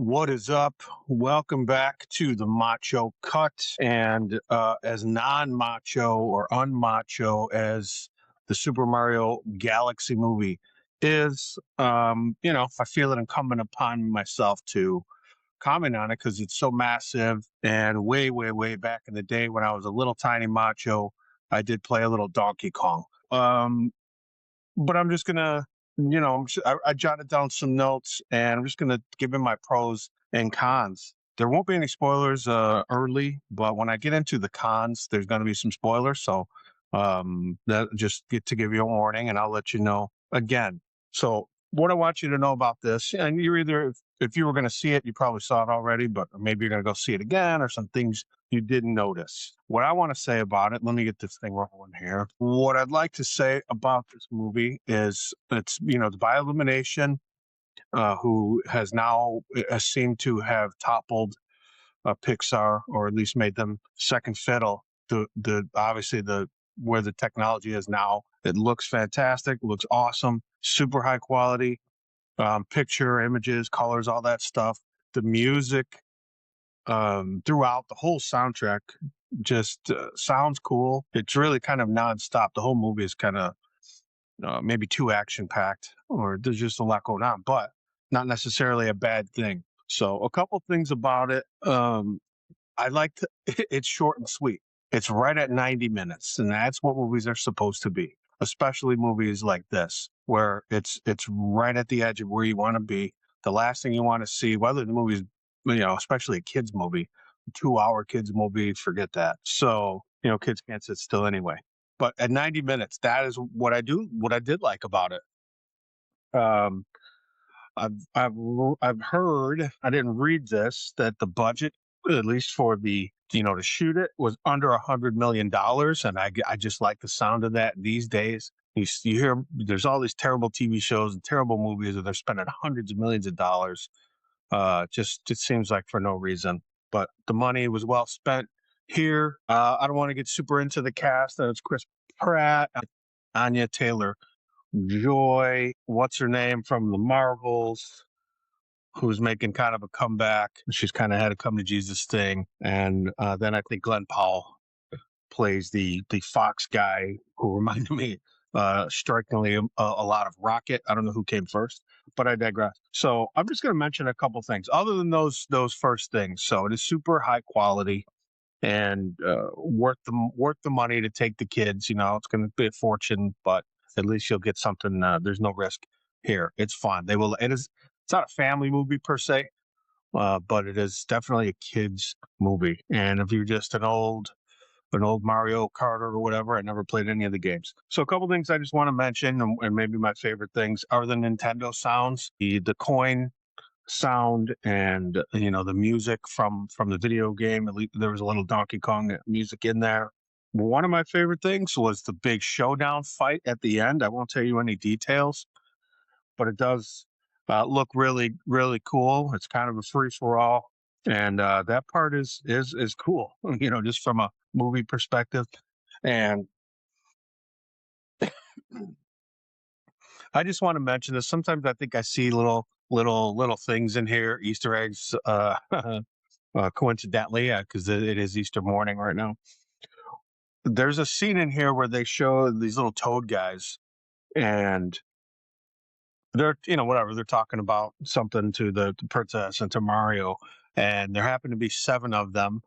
What is up? Welcome back to the Macho Cut. And as non macho or unmacho as the Super Mario Galaxy movie is, I feel it incumbent upon myself to comment on it because it's so massive. And way, way, way back in the day when I was a little tiny macho, I did play a little Donkey Kong. But I'm just gonna, I jotted down some notes, and I'm just gonna give him my pros and cons. There won't be any spoilers early, but when I get into the cons, there's going to be some spoilers. So that just get to give you a warning, and I'll let you know again. So what I want you to know about this, and you're either if you were going to see it, you probably saw it already, but maybe you're going to go see it again, or some things you didn't notice. What I want to say about it, let me get this thing rolling here. What I'd like to say about this movie is it's, the Bioillumination, who has now seemed to have toppled Pixar, or at least made them second fiddle. The obviously the where the technology is now, it looks fantastic, looks awesome, super high quality, picture, images, colors, all that stuff. The music throughout the whole soundtrack just sounds cool. It's really kind of nonstop. The whole movie is kind of maybe too action packed, or there's just a lot going on, but not necessarily a bad thing. So, a couple things about it. I like to, it's short and sweet. It's right at 90 minutes, and that's what movies are supposed to be, especially movies like this, where it's right at the edge of where you want to be. The last thing you want to see, whether the movie's, especially a kids movie, 2 hour kids movie, forget that. So, kids can't sit still anyway. But at 90 minutes, that is what I did like about it. Um, I've heard, I didn't read this, that the budget, at least for the to shoot it, was under $100 million, and I just like the sound of that these days. You hear there's all these terrible TV shows and terrible movies, and they're spending hundreds of millions of dollars. Just it seems like for no reason, but the money was well spent here. I don't want to get super into the cast. It's Chris Pratt, Anya Taylor Joy, what's her name from the Marvels, who's making kind of a comeback. She's kind of had a come to Jesus thing, and then I think Glenn Powell plays the Fox guy, who reminded me strikingly a lot of Rocket. I don't know who came first, but I digress. So I'm just going to mention a couple things other than those first things. So it is super high quality and worth the money to take the kids. It's going to be a fortune, but at least you'll get something. There's no risk here. It's fun. They will. It is. It's not a family movie per se, but it is definitely a kids movie. And if you're just an old Mario Kart or whatever, I never played any of the games. So a couple things I just want to mention, and maybe my favorite things are the Nintendo sounds, the coin sound, and the music from the video game. At least there was a little Donkey Kong music in there. One of my favorite things was the big showdown fight at the end. I won't tell you any details, but it does look really, really cool. It's kind of a free for all, and that part is cool. Just from a movie perspective. And I just want to mention this. Sometimes I think I see little things in here, Easter eggs, coincidentally, because it is Easter morning right now. There's a scene in here where they show these little toad guys, and they're whatever they're talking about something to the princess and to Mario, and there happen to be seven of them,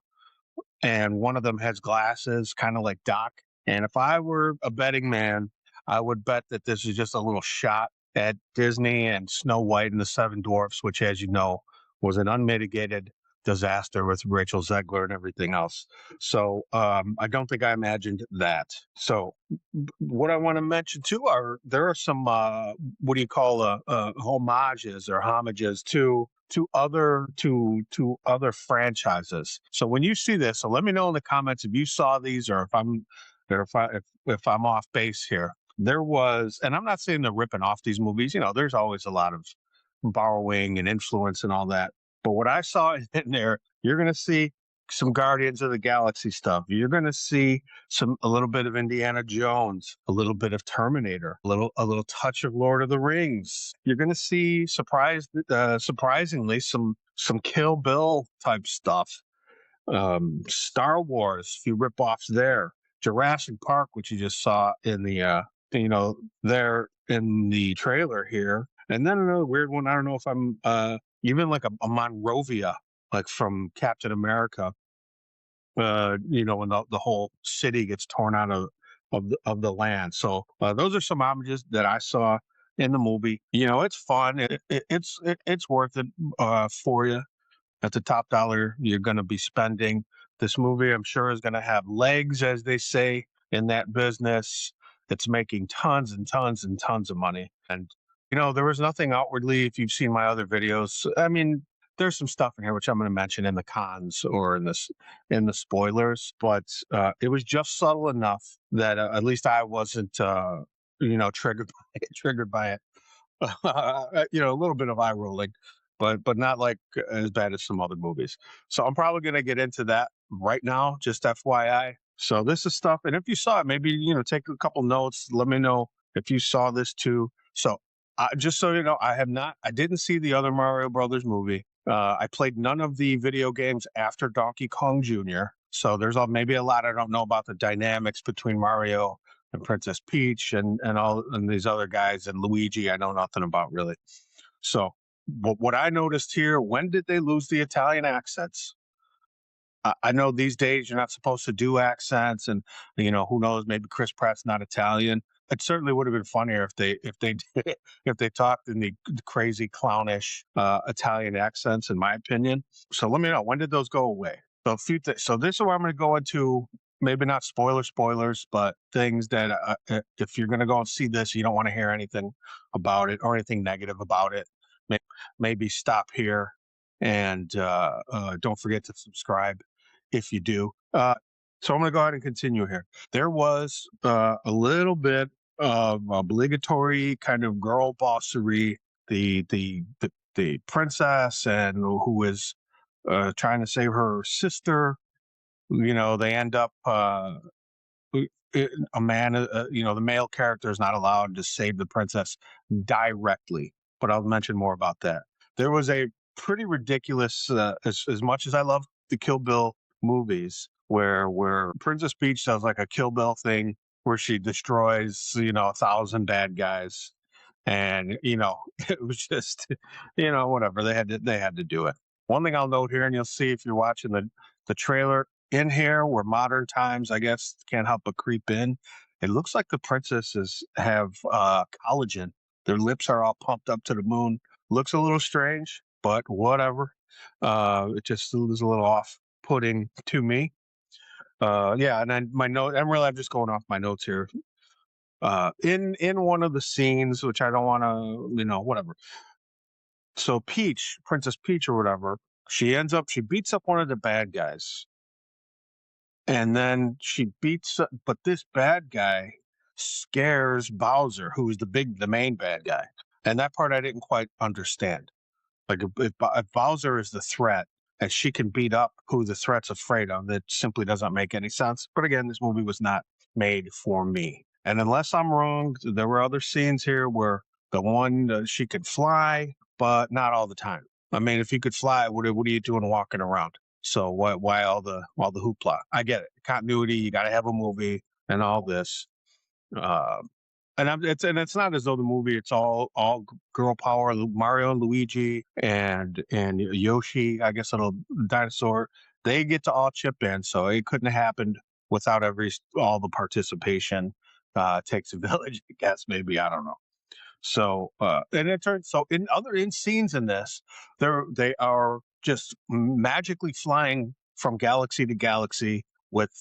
and one of them has glasses, kind of like Doc. And if I were a betting man, I would bet that this is just a little shot at Disney and Snow White and the Seven Dwarfs, which, as you know, was an unmitigated disaster with Rachel Zegler and everything else. So I don't think I imagined that. So what I want to mention too there are some what do you call homages or homages to other franchises. So when you see this, so let me know in the comments if you saw these, or if I'm off base here. There was, and I'm not saying they're ripping off these movies. There's always a lot of borrowing and influence and all that. But what I saw in there, you're going to see some Guardians of the Galaxy stuff. You're going to see a little bit of Indiana Jones, a little bit of Terminator, a little touch of Lord of the Rings. You're going to see surprisingly some Kill Bill type stuff. Star Wars, a few ripoffs there. Jurassic Park, which you just saw in the there in the trailer here. And then another weird one. I don't know if I'm even like a Monrovia, like from Captain America. When the whole city gets torn out of the land. So those are some homages that I saw in the movie. It's fun. It's worth it for you at the top dollar you're going to be spending. This movie, I'm sure, is going to have legs, as they say in that business. It's making tons and tons and tons of money. And, there was nothing outwardly, if you've seen my other videos. I mean, there's some stuff in here which I'm going to mention in the cons or in the spoilers, but it was just subtle enough that at least I wasn't, triggered by it. A little bit of eye rolling, but not like as bad as some other movies. So I'm probably going to get into that right now, just FYI. So this is stuff, and if you saw it, maybe take a couple notes. Let me know if you saw this too. So just so you know, I didn't see the other Mario Brothers movie. I played none of the video games after Donkey Kong Jr. So there's maybe a lot I don't know about the dynamics between Mario and Princess Peach and these other guys, and Luigi I know nothing about really. So what I noticed here, when did they lose the Italian accents? I know these days you're not supposed to do accents, and who knows, maybe Chris Pratt's not Italian. It certainly would have been funnier if they if they talked in the crazy clownish Italian accents, in my opinion. So let me know, when did those go away? So so this is where I'm going to go into, maybe not spoilers, but things that if you're going to go and see this, you don't want to hear anything about it or anything negative about it. Maybe stop here and don't forget to subscribe if you do. So I'm going to go ahead and continue here. There was a little bit of obligatory kind of girl bossery. The princess and who is trying to save her sister. They end up a man. The male character is not allowed to save the princess directly. But I'll mention more about that. There was a pretty ridiculous, as much as I love the Kill Bill movies, where Princess Peach does like a Kill Bill thing where she destroys 1,000 bad guys, and it was just whatever, they had to do it. One thing I'll note here, and you'll see if you're watching the trailer in here, where modern times I guess can't help but creep in. It looks like the princesses have collagen. Their lips are all pumped up to the moon. Looks a little strange, but whatever. It just is a little off-putting to me. Yeah, and then my note. I'm just going off my notes here. In one of the scenes, which I don't want to, whatever. So Princess Peach or whatever, she beats up one of the bad guys, and then but this bad guy scares Bowser, who is the main bad guy, and that part I didn't quite understand. Like if Bowser is the threat and she can beat up who the threat's afraid of, that simply doesn't make any sense. But again, this movie was not made for me. And unless I'm wrong, there were other scenes here where the one she could fly, but not all the time. I mean, if you could fly, what are you doing walking around? So why all the hoopla? I get it, continuity. You got to have a movie and all this. Uh, it's not as though the movie it's all girl power. Mario and Luigi and Yoshi, I guess, little dinosaur, they get to all chip in. So it couldn't have happened without all the participation. Takes a village, I guess. Maybe, I don't know. So and it turns so in scenes in this, they are just magically flying from galaxy to galaxy with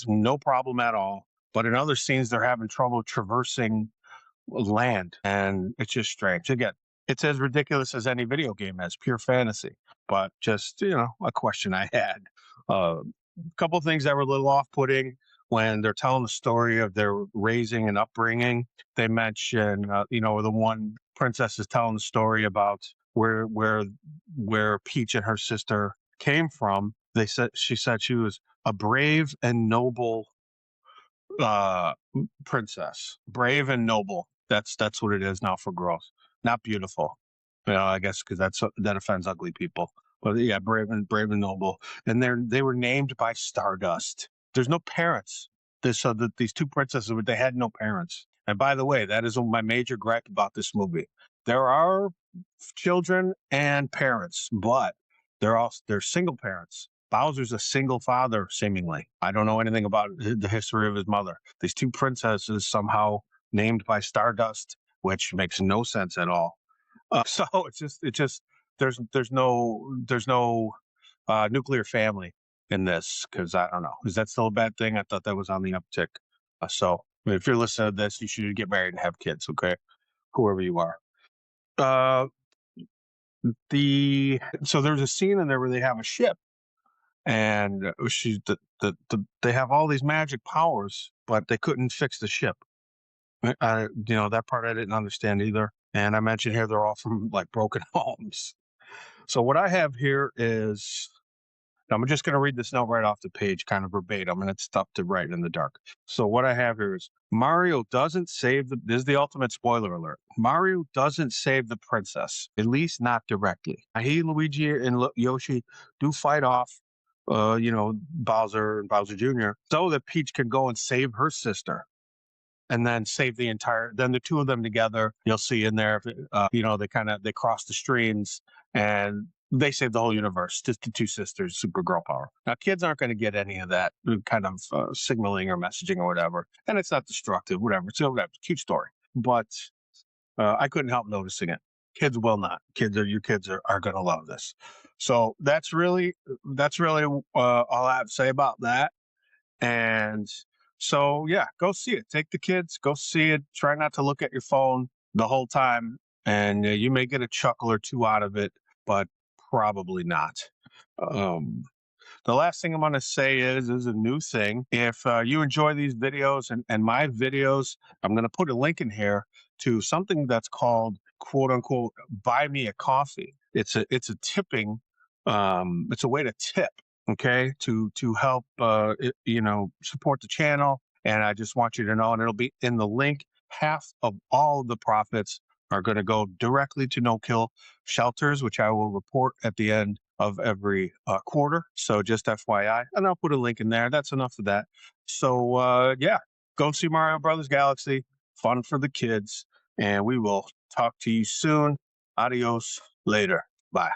no problem at all. But in other scenes, they're having trouble traversing land, and it's just strange. Again, it's as ridiculous as any video game as pure fantasy. But just a question I had. A couple of things that were a little off-putting when they're telling the story of their raising and upbringing. They mention, the one princess is telling the story about where Peach and her sister came from, She said she was a brave and noble uh princess. Brave and noble. That's what it is now for girls. Not beautiful. I guess because that offends ugly people. But yeah, brave and noble. And they were named by Stardust. There's no parents. So that these two princesses, they had no parents. And by the way, that is my major gripe about this movie. There are children and parents, but they're single parents. Bowser's a single father, seemingly. I don't know anything about the history of his mother. These two princesses somehow named by Stardust, which makes no sense at all. So it's just there's no nuclear family in this because I don't know. Is that still a bad thing? I thought that was on the uptick. So if you're listening to this, you should get married and have kids. Okay, whoever you are. Uh, so there's a scene in there where they have a ship and they have all these magic powers, but they couldn't fix the ship. That part I didn't understand either. And I mentioned here they're all from like broken homes. So what I have here is I'm just going to read this note right off the page, kind of verbatim, and it's tough to write in the dark. So what I have here is Mario doesn't save this is the ultimate spoiler alert. Mario doesn't save the princess, at least not directly. He, Luigi, and Yoshi do fight off, Bowser and Bowser Jr. so that Peach can go and save her sister and then save then the two of them together, you'll see in there, they cross the streams and they save the whole universe, just the two sisters, super girl power. Now, kids aren't going to get any of that kind of signaling or messaging or whatever. And it's not destructive, whatever. It's a cute story. But I couldn't help noticing it. Kids will not. Your kids are going to love this. So that's really all I have to say about that. And so, yeah, go see it. Take the kids, go see it. Try not to look at your phone the whole time. And you may get a chuckle or two out of it, but probably not. Um, the last thing I'm going to say is a new thing. If you enjoy these videos and my videos, I'm going to put a link in here to something that's called quote unquote buy me a coffee. It's a tipping. It's a way to tip. Okay, to help support the channel. And I just want you to know, and it'll be in the link. Half of all of the profits are going to go directly to no-kill shelters, which I will report at the end of every quarter. So just FYI, and I'll put a link in there. That's enough of that. So yeah, go see Mario Brothers Galaxy. Fun for the kids. And we will talk to you soon. Adios. Later. Bye.